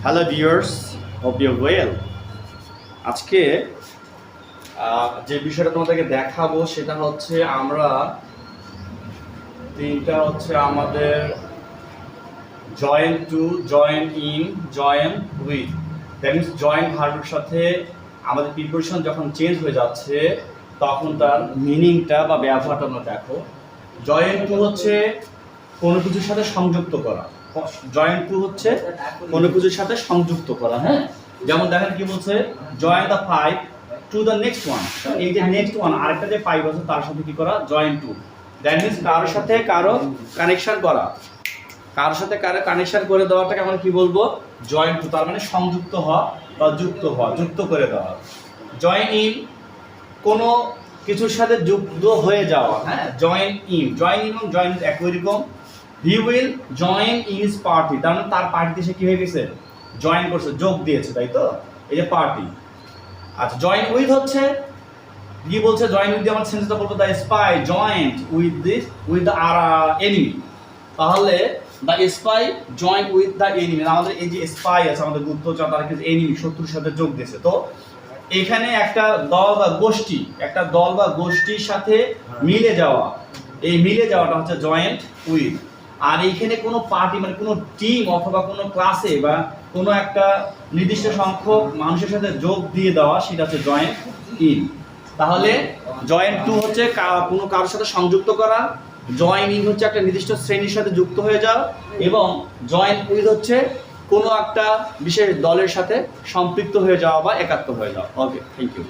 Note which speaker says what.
Speaker 1: Hello viewers, hope you well. আজকে যে বিষয়টা তোমাদেরকে দেখাবো সেটা হচ্ছে আমরা তিনটা হচ্ছে আমাদের join to, join in, join with. That means join ভার্বের সাথে আমাদের প্রিপোজিশন যখন চেঞ্জ হয়ে যাচ্ছে তখন তার মিনিংটা বা ব্যবহারটা আমরা দেখো। জয়েন টু হচ্ছে কোনো কিছুর সাথে সংযুক্ত করা। জয়েন টু হচ্ছে কোনো কিছুর সাথে সংযুক্ত করা। হ্যাঁ, যেমন দেখেন কি বলছে, join the pipe to the next one. এই যে নেক্সট ওয়ান আরেকটা যে পাইপ আছে তার সাথে কি করা, জয়েন টু। দ্যাট মিনস কারোর সাথে কারো কানেকশন করা, কারোর সাথে কারো কানেকশন করে দেওয়াটাকে আমরা কি বলবো, জয়েন টু। তার মানে সংযুক্ত হওয়া বা যুক্ত হওয়া, যুক্ত করে দেওয়া। জয়েন ইন কোনো কিছুর সাথে যুক্ত হয়ে যাওয়া। হ্যাঁ, জয়েন ইন, জয়েন ইন এবং জয়েন একই রকম। He will join in his party, তার মানে তার পার্টিতে সে কি হয়ে গেছে, জয়েন করছে, যোগ দিয়েছে, তাই তো, এই যে পার্টি। আচ্ছা, জয়েন উইথ হচ্ছে কি বলছে, জয়েন উইথ দিয়ে আমার সেন্টেন্সটা বলবো, the spy joined with this with the enemy. তাহলে the spy joined with the enemy, আমাদের এই যে স্পাই আছে, আমাদের গুপ্তচর, তারা কিন্তু এনিমি, শত্রুর সাথে যোগ দিয়েছে। তো এখানে একটা দল বা গোষ্ঠী, একটা দল বা গোষ্ঠীর সাথে মিলে যাওয়া, এই মিলে যাওয়াটা হচ্ছে জয়েন্ট উইথ। আর এইখানে কোনো পার্টি মানে কোনো টিম অথবা কোনো ক্লাসে বা কোনো একটা নির্দিষ্ট সংখ্যক মানুষের সাথে যোগ দিয়ে দেওয়া, সেটা হচ্ছে জয়েন্ট ইন। তাহলে জয়েন্ট টু হচ্ছে কোনো কারোর সাথে সংযুক্ত করা, জয়েন ইন হচ্ছে একটা নির্দিষ্ট শ্রেণীর সাথে যুক্ত হয়ে যাওয়া, এবং জয়েন উইথ হচ্ছে কোনো একটা বিশেষ দলের সাথে সম্পৃক্ত হয়ে যাওয়া বা একাত্ম হয়ে যাওয়া। ওকে, থ্যাংক ইউ।